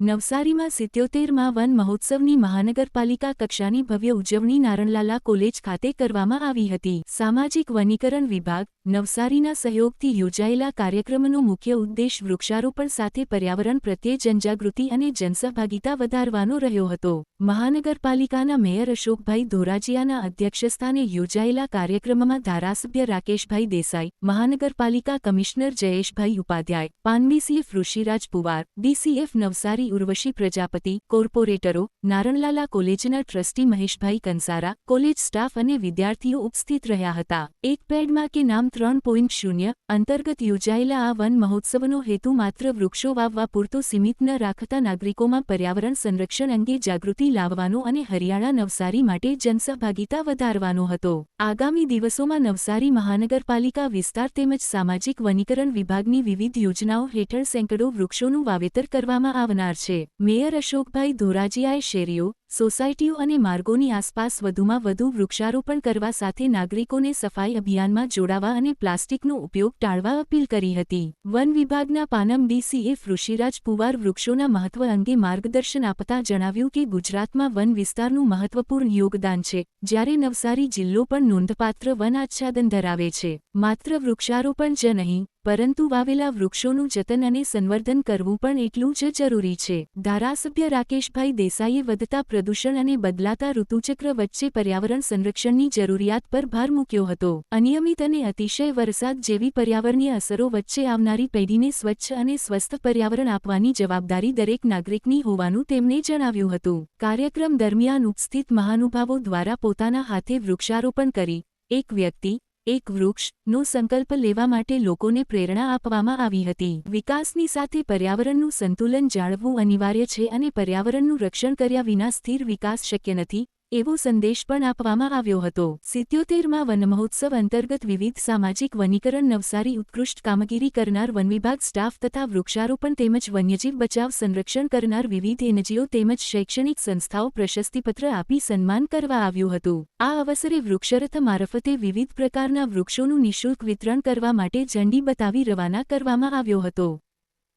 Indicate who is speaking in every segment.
Speaker 1: નવસારીમાં 77માં વન મહોત્સવની મહાનગરપાલિકા કક્ષાની ભવ્ય ઉજવણી નારણલાલા કોલેજ ખાતે કરવામાં આવી હતી। સામાજિક વનીકરણ વિભાગ, નવસારીના સહયોગથી યોજાયેલા કાર્યક્રમનો મુખ્ય ઉદ્દેશ વૃક્ષારોપણ સાથે પર્યાવરણ પ્રત્યે જનજાગૃતિ અને જનસહભાગિતા વધારવાનો રહ્યો હતો। મહાનગરપાલિકાના મેયર અશોકભાઈ ધોરાજીયાના અધ્યક્ષસ્થાને યોજાયેલા કાર્યક્રમમાં ધારાસભ્ય રાકેશભાઈ દેસાઈ, મહાનગરપાલિકા કમિશનર જયેશભાઈ ઉપાધ્યાય, પાનબીસીએફ ઋષિરાજ પુવાર, ડીસીએફ નવસારી ઉર્વશી પ્રજાપતિ, કોર્પોરેટરો, નારણલાલા કોલેજના ટ્રસ્ટી મહેશભાઈ કંસારા, કોલેજ સ્ટાફ અને વિદ્યાર્થીઓ ઉપસ્થિત રહ્યા હતા। એક પેડમાં કે નામ 3.0 અંતર્ગત યોજાયેલા આ વન મહોત્સવનો હેતુ માત્ર વૃક્ષો વાવવા પૂરતો સીમિત ન રાખતા નાગરિકોમાં પર્યાવરણ સંરક્ષણ અંગે જાગૃતિ લાવવાનો અને હરિયાળા નવસારી માટે જનસહભાગિતા વધારવાનો હતો। આગામી દિવસોમાં નવસારી મહાનગરપાલિકા વિસ્તાર તેમજ સામાજિક વનીકરણ વિભાગની વિવિધ યોજનાઓ હેઠળ સેંકડો વૃક્ષોનું વાવેતર કરવામાં આવનાર છે। મેયર અશોકભાઈ ધોરાજીયાએ શેરીઓ, સોસાયટીઓ અને માર્ગોની આસપાસ વધુમાં વધુ વૃક્ષારોપણ કરવા સાથે નાગરિકોને સફાઈ અભિયાનમાં જોડાવા અને પ્લાસ્ટિકનો ઉપયોગ ટાળવા અપીલ કરી હતી। વન વિભાગના પાનમ ડીસીએફ ઋષિરાજ પુવાર વૃક્ષોના મહત્વ અંગે માર્ગદર્શન આપતા જણાવ્યું કે ગુજરાતમાં વન વિસ્તારનું મહત્વપૂર્ણ યોગદાન છે, જ્યારે નવસારી જિલ્લો પણ નોંધપાત્ર વન આચ્છાદન ધરાવે છે। માત્ર વૃક્ષારોપણ જ નહીં, પરંતુ વાવેલા વૃક્ષોનું જતન અને સંવર્ધન કરવું પણ એટલું જ જરૂરી છે। ધારાસભ્ય રાકેશભાઈ દેસાઈએ વધતા પ્રદૂષણ અને બદલાતા ઋતુચક્ર વચ્ચે પર્યાવરણ સંરક્ષણની જરૂરિયાત પર ભાર મૂક્યો હતો। અનિયમિત અને અતિશય વરસાદ જેવી પર્યાવરણીય અસરો વચ્ચે આવનારી પેઢીને સ્વચ્છ અને સ્વસ્થ પર્યાવરણ આપવાની જવાબદારી દરેક નાગરિકની હોવાનું તેમણે જણાવ્યું હતું। કાર્યક્રમ દરમિયાન ઉપસ્થિત મહાનુભાવો દ્વારા પોતાના હાથે વૃક્ષારોપણ કરી એક વ્યક્તિ એક વૃક્ષ નો સંકલ્પ લેવા માટે લોકોને પ્રેરણા આપવામાં આવી હતી। વિકાસની સાથે પર્યાવરણનું સંતુલન જાળવવું અનિવાર્ય છે અને પર્યાવરણનું રક્ષણ કર્યા વિના સ્થિર વિકાસ શક્ય નથી, એવો સંદેશ પણ આપવામાં આવ્યો હતો। 77માં વનમહોત્સવ અંતર્ગત વિવિધ સામાજિક વનીકરણ નવસારી ઉત્કૃષ્ટ કામગીરી કરનાર વનવિભાગ સ્ટાફ તથા વૃક્ષારોપણ તેમજ વન્યજીવ બચાવ સંરક્ષણ કરનાર વિવિધ એનજીઓ તેમજ શૈક્ષણિક સંસ્થાઓ પ્રશસ્તિપત્ર આપી સન્માન કરવા આવ્યું હતું। આ અવસરે વૃક્ષરથ મારફતે વિવિધ પ્રકારના વૃક્ષોનું નિઃશુલ્ક વિતરણ કરવા માટે ઝંડી બતાવી રવાના કરવામાં આવ્યો હતો।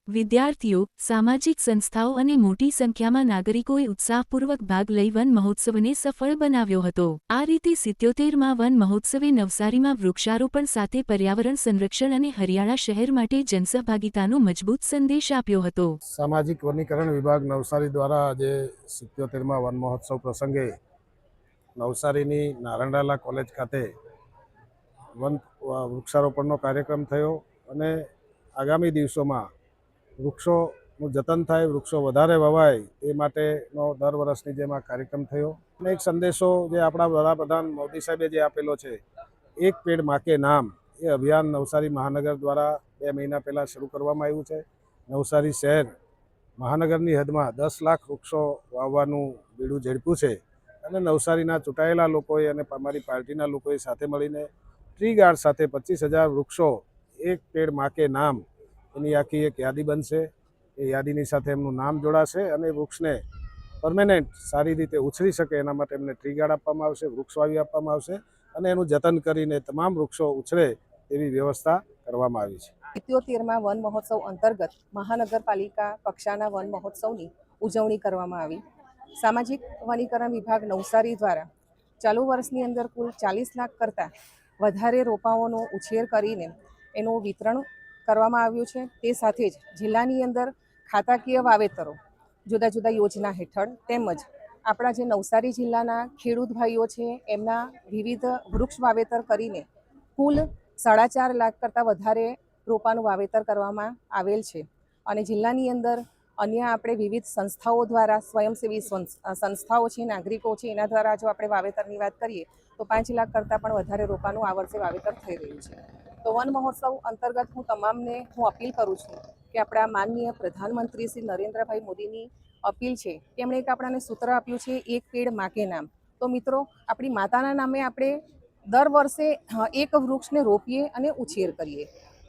Speaker 1: વિદ્યાર્થીઓ, સામાજિક સંસ્થાઓ અને મોટી સંખ્યામાં નાગરિકોએ ઉત્સાહપૂર્વક ભાગ લઈ વન મહોત્સવને સફળ બનાવ્યો હતો। આ રીતે 77માં વન મહોત્સવે નવસારીમાં વૃક્ષારોપણ સાથે પર્યાવરણ સંરક્ષણ અને હરિયાળા શહેર માટે જનસહભાગિતાનો મજબૂત સંદેશ આપ્યો હતો।
Speaker 2: સામાજિક વનીકરણ વિભાગ નવસારી દ્વારા આજે 77માં વન મહોત્સવ પ્રસંગે નવસારીની નારણલાલા કોલેજ ખાતે વૃક્ષારોપણનો કાર્યક્રમ થયો અને આગામી દિવસોમાં વૃક્ષોનું જતન થાય, વૃક્ષો વધારે વવાય એ માટેનો દર વર્ષની જેમ આ કાર્યક્રમ થયો અને એક સંદેશો જે આપણા વડાપ્રધાન મોદી સાહેબે જે આપેલો છે, એક પેડ માં કે નામ, એ અભિયાન નવસારી મહાનગર દ્વારા 2 મહિના પહેલાં શરૂ કરવામાં આવ્યું છે। નવસારી શહેર મહાનગરની હદમાં 10 લાખ વૃક્ષો વાવવાનું બીડું ઝડપ્યું છે અને નવસારીના ચૂંટાયેલા લોકોએ અને અમારી પાર્ટીના લોકોએ સાથે મળીને ટ્રી ગાર્ડ સાથે 25,000 વૃક્ષો એક પેડ માં કે નામ એની આખી એક યાદી બનશે। એ યાદીની સાથે એમનું નામ જોડાશે અને વૃક્ષને પરમેનન્ટ સારી રીતે ઉછરી શકે એના માટે એમને ટ્રી ગાર્ડ આપવામાં આવશે, વૃક્ષ વાવી આપવામાં આવશે અને એનું જતન કરીને તમામ વૃક્ષો ઉછરે એવી વ્યવસ્થા કરવામાં આવી છે।
Speaker 3: 77માં વન મહોત્સવ અંતર્ગત મહાનગરપાલિકા કક્ષાના વન મહોત્સવની ઉજવણી કરવામાં આવી। સામાજિક વનીકરણ વિભાગ નવસારી દ્વારા ચાલુ વર્ષની અંદર કુલ 40 લાખ કરતાં વધારે રોપાઓનો ઉછેર કરીને એનું વિતરણ કરવામાં આવ્યું છે। તે સાથે જ જિલ્લાની અંદર ખાતાકીય વાવેતરો જુદા જુદા યોજના હેઠળ તેમજ આપણા જે નવસારી જિલ્લાના ખેડૂત ભાઈઓ છે એમના વિવિધ વૃક્ષ વાવેતર કરીને કુલ 4.5 લાખ કરતાં વધારે રોપાનું વાવેતર કરવામાં આવેલ છે અને જિલ્લાની અંદર અન્ય આપણે વિવિધ સંસ્થાઓ દ્વારા સ્વયંસેવી સંસ્થાઓ છે, નાગરિકો છે, એના દ્વારા જો આપણે વાવેતરની વાત કરીએ તો 5 લાખ કરતાં પણ વધારે રોપાનું આ વર્ષે વાવેતર થઈ રહ્યું છે। તો વન મહોત્સવ અંતર્ગત હું તમામને અપીલ કરું છું કે આપણા માનનીય પ્રધાનમંત્રી શ્રી નરેન્દ્રભાઈ મોદીની અપીલ છે કે એમણે એક આપણને સૂત્ર આપ્યું છે, એક પેડ માં કે નામ। તો મિત્રો, આપણી માતાના નામે આપણે દર વર્ષે એક વૃક્ષને રોપીએ અને ઉછેર કરીએ।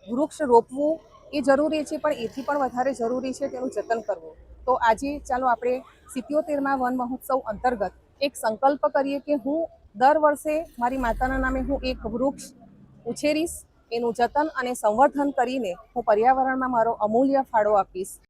Speaker 3: વૃક્ષ રોપવું એ જરૂરી છે, પણ એથી પણ વધારે જરૂરી છે તેનું જતન કરવું। તો આજે ચાલો આપણે 77માં વન મહોત્સવ અંતર્ગત એક સંકલ્પ કરીએ કે હું દર વર્ષે મારી માતાના નામે હું એક વૃક્ષ ઉછેરીશ, એનું જતન અને સંવર્ધન કરીને હું પર્યાવરણમાં મારો અમૂલ્ય ફાળો આપીશ।